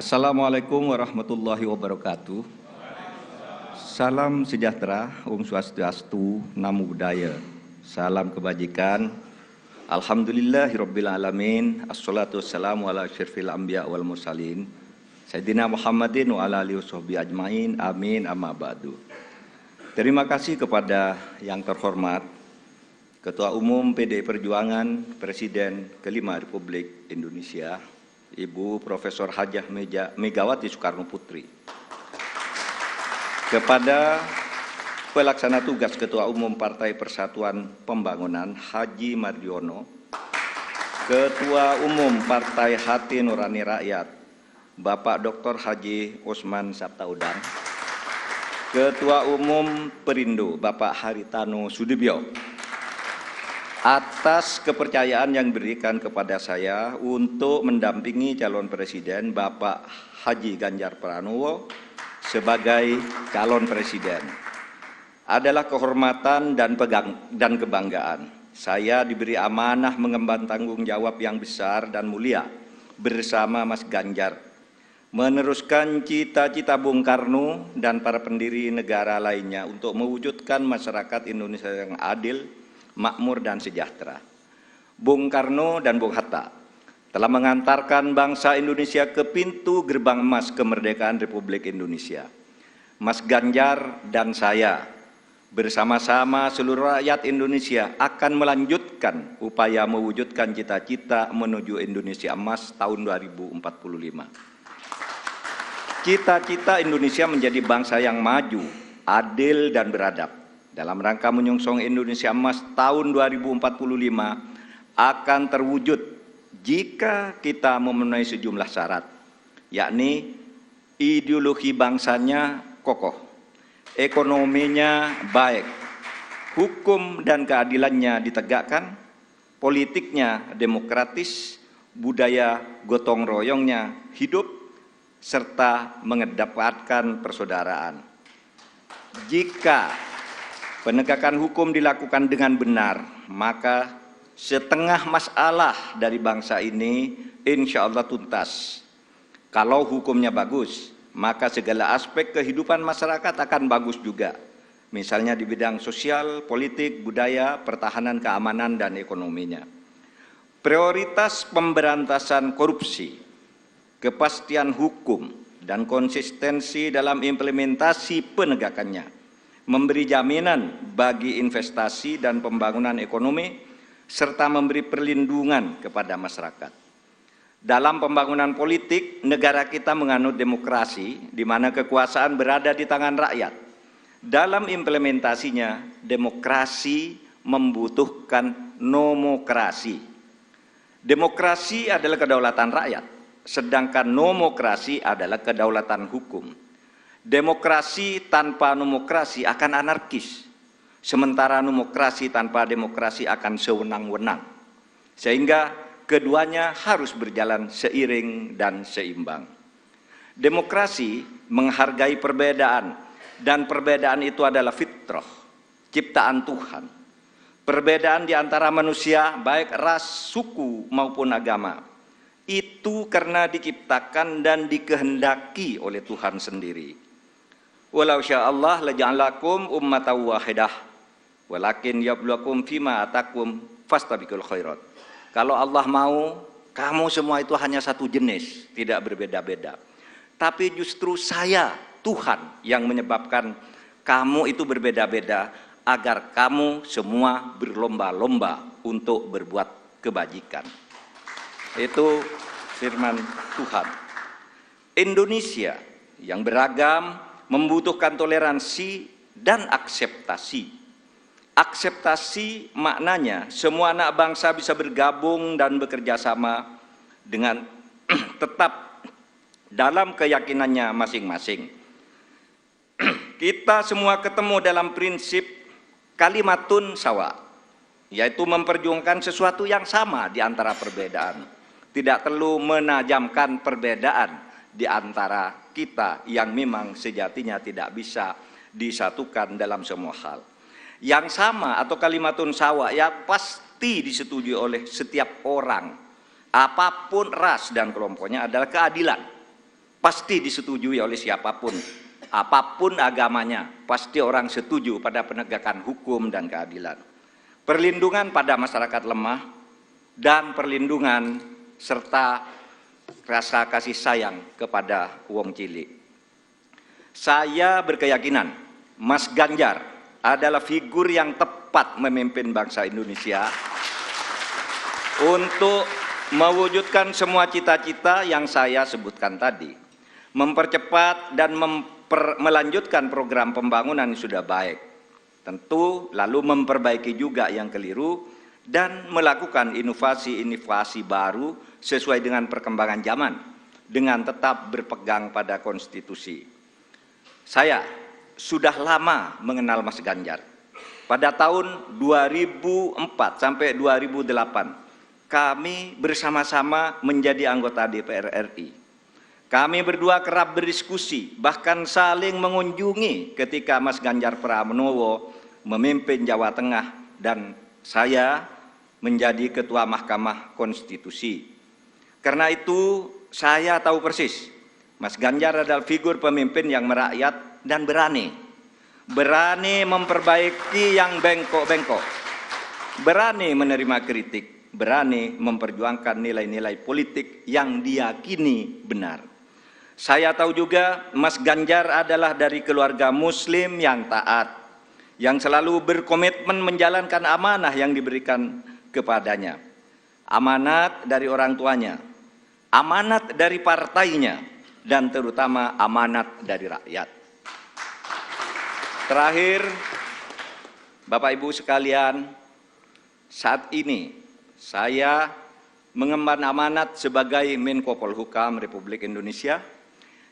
Assalamualaikum warahmatullahi wabarakatuh. Salam sejahtera, Om Swastiastu, Namo Buddhaya. Salam kebajikan. Alhamdulillahirabbil alamin. Assalatu wassalamu ala asyrafil anbiya wal mursalin. Sayyidina Muhammadin wa ala alihi washabbihi ajmain. Amin amma ba'du. Terima kasih kepada yang terhormat Ketua Umum PDI Perjuangan, Presiden kelima Republik Indonesia, Ibu Profesor Hajah Megawati Soekarno Putri. Kepada Pelaksana Tugas Ketua Umum Partai Persatuan Pembangunan Haji Mardiono, Ketua Umum Partai Hati Nurani Rakyat Bapak Dr. Haji Osman Sabtaudang, Ketua Umum Perindo Bapak Haritano Sudibyo, atas kepercayaan yang diberikan kepada saya untuk mendampingi calon presiden Bapak Haji Ganjar Pranowo sebagai calon presiden. Adalah kehormatan dan kebanggaan. Saya diberi amanah mengemban tanggung jawab yang besar dan mulia bersama Mas Ganjar, meneruskan cita-cita Bung Karno dan para pendiri negara lainnya untuk mewujudkan masyarakat Indonesia yang adil, makmur dan sejahtera. Bung Karno dan Bung Hatta telah mengantarkan bangsa Indonesia ke pintu gerbang emas kemerdekaan Republik Indonesia. Mas Ganjar dan saya bersama-sama seluruh rakyat Indonesia akan melanjutkan upaya mewujudkan cita-cita menuju Indonesia emas tahun 2045. Cita-cita Indonesia menjadi bangsa yang maju, adil dan beradab dalam rangka menyongsong Indonesia Emas tahun 2045 akan terwujud jika kita memenuhi sejumlah syarat, yakni ideologi bangsanya kokoh, ekonominya baik, hukum dan keadilannya ditegakkan, politiknya demokratis, budaya gotong royongnya hidup, serta mengedepankan persaudaraan. Jika penegakan hukum dilakukan dengan benar, maka setengah masalah dari bangsa ini insya Allah tuntas. Kalau hukumnya bagus, maka segala aspek kehidupan masyarakat akan bagus juga. Misalnya di bidang sosial, politik, budaya, pertahanan, keamanan, dan ekonominya. Prioritas pemberantasan korupsi, kepastian hukum, dan konsistensi dalam implementasi penegakannya memberi jaminan bagi investasi dan pembangunan ekonomi, serta memberi perlindungan kepada masyarakat. Dalam pembangunan politik, negara kita menganut demokrasi, di mana kekuasaan berada di tangan rakyat. Dalam implementasinya, demokrasi membutuhkan nomokrasi. Demokrasi adalah kedaulatan rakyat, sedangkan nomokrasi adalah kedaulatan hukum. Demokrasi tanpa nomokrasi akan anarkis, sementara nomokrasi tanpa demokrasi akan sewenang-wenang. Sehingga keduanya harus berjalan seiring dan seimbang. Demokrasi menghargai perbedaan, dan perbedaan itu adalah fitrah, ciptaan Tuhan. Perbedaan di antara manusia, baik ras, suku maupun agama, itu karena diciptakan dan dikehendaki oleh Tuhan sendiri. Walau sya'allah laja'alakum ummatan wahidah walakin yabluwakum fima atakum fastabiqul khairat. Kalau Allah mau, kamu semua itu hanya satu jenis, tidak berbeda-beda. Tapi justru saya, Tuhan, yang menyebabkan kamu itu berbeda-beda agar kamu semua berlomba-lomba untuk berbuat kebajikan. Itu firman Tuhan. Indonesia yang beragam membutuhkan toleransi dan akseptasi. Akseptasi maknanya semua anak bangsa bisa bergabung dan bekerja sama dengan tetap dalam keyakinannya masing-masing. Kita semua ketemu dalam prinsip kalimatun sawa, yaitu memperjuangkan sesuatu yang sama di antara perbedaan. Tidak perlu menajamkan perbedaan di antara kita yang memang sejatinya tidak bisa disatukan dalam semua hal. Yang sama atau kalimatun sawa ya pasti disetujui oleh setiap orang, apapun ras dan kelompoknya adalah keadilan. pasti disetujui oleh siapapun, apapun agamanya, pasti orang setuju pada penegakan hukum dan keadilan. Perlindungan pada masyarakat lemah, dan perlindungan serta rasa kasih sayang kepada wong cilik. Saya berkeyakinan Mas Ganjar adalah figur yang tepat memimpin bangsa Indonesia untuk mewujudkan semua cita-cita yang saya sebutkan tadi, mempercepat dan melanjutkan program pembangunan yang sudah baik, tentu lalu memperbaiki juga yang keliru dan melakukan inovasi-inovasi baru sesuai dengan perkembangan zaman dengan tetap berpegang pada konstitusi. Saya sudah lama mengenal Mas Ganjar. Pada tahun 2004 sampai 2008 kami bersama-sama menjadi anggota DPR RI. Kami berdua kerap berdiskusi, bahkan saling mengunjungi ketika Mas Ganjar Pranowo memimpin Jawa Tengah dan saya menjadi Ketua Mahkamah Konstitusi. Karena itu saya tahu persis, Mas Ganjar adalah figur pemimpin yang merakyat dan berani memperbaiki yang bengkok-bengkok, berani menerima kritik, berani memperjuangkan nilai-nilai politik yang diyakini benar. Saya tahu juga Mas Ganjar adalah dari keluarga Muslim yang taat, yang selalu berkomitmen menjalankan amanah yang diberikan kepadanya. Amanat dari orang tuanya, amanat dari partainya, dan terutama amanat dari rakyat. Terakhir, Bapak Ibu sekalian, saat ini saya mengemban amanat sebagai Menko Polhukam Republik Indonesia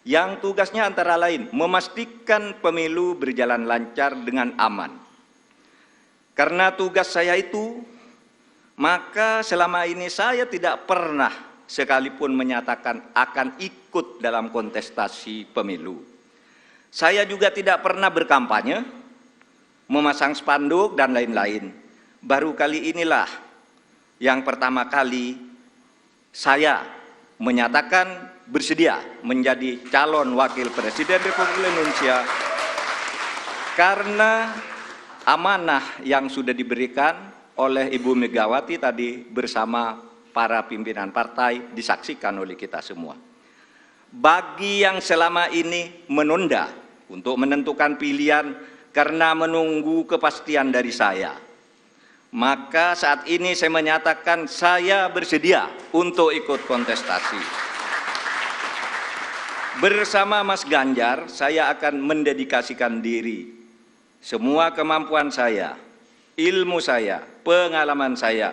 yang tugasnya antara lain memastikan pemilu berjalan lancar dengan aman. Karena tugas saya itu, maka selama ini saya tidak pernah sekalipun menyatakan akan ikut dalam kontestasi pemilu. Saya juga tidak pernah berkampanye, memasang spanduk dan lain-lain. Baru kali inilah yang pertama kali saya menyatakan bersedia menjadi calon wakil presiden Republik Indonesia karena amanah yang sudah diberikan oleh Ibu Megawati tadi bersama para pimpinan partai disaksikan oleh kita semua. Bagi yang selama ini menunda untuk menentukan pilihan karena menunggu kepastian dari saya, maka saat ini saya menyatakan saya bersedia untuk ikut kontestasi. Bersama Mas Ganjar, saya akan mendedikasikan diri, semua kemampuan saya, ilmu saya, pengalaman saya,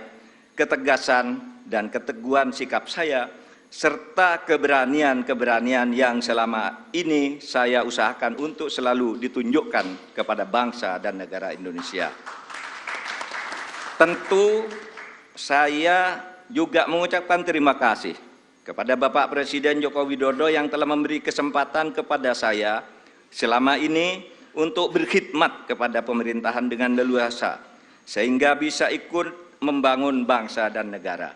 ketegasan dan keteguhan sikap saya, serta keberanian-keberanian yang selama ini saya usahakan untuk selalu ditunjukkan kepada bangsa dan negara Indonesia. Tentu saya juga mengucapkan terima kasih kepada Bapak Presiden Joko Widodo yang telah memberi kesempatan kepada saya selama ini untuk berkhidmat kepada pemerintahan dengan leluasa, sehingga bisa ikut membangun bangsa dan negara.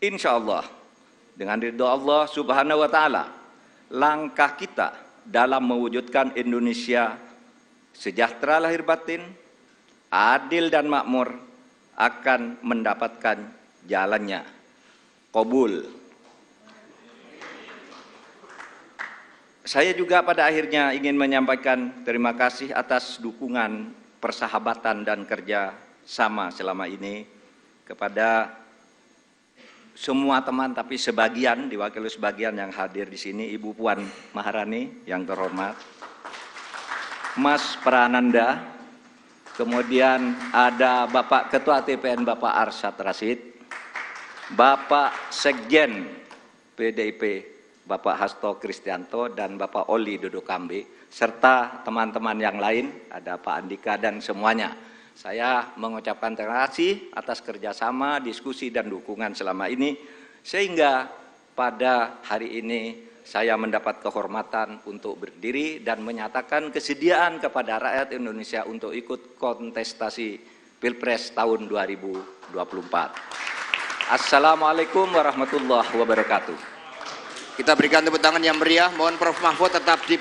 Insya Allah, dengan ridho Allah Subhanahu wa Ta'ala, langkah kita dalam mewujudkan Indonesia sejahtera lahir batin, adil dan makmur akan mendapatkan jalannya. Qabul. Saya juga pada akhirnya ingin menyampaikan terima kasih atas dukungan, persahabatan dan kerja sama selama ini kepada semua teman, tapi sebagian, diwakili sebagian yang hadir di sini, Ibu Puan Maharani yang terhormat, Mas Prananda, kemudian ada Bapak Ketua TPN Bapak Arsyad Rashid, Bapak Sekjen PDIP Bapak Hasto Kristianto dan Bapak Oli Dodo Kambe, serta teman-teman yang lain, ada Pak Andika dan semuanya. Saya mengucapkan terima kasih atas kerjasama, diskusi, dan dukungan selama ini, sehingga pada hari ini saya mendapat kehormatan untuk berdiri dan menyatakan kesediaan kepada rakyat Indonesia untuk ikut kontestasi Pilpres tahun 2024. Assalamualaikum warahmatullahi wabarakatuh. Kita berikan tepuk tangan yang meriah. Mohon Prof. Mahfud tetap di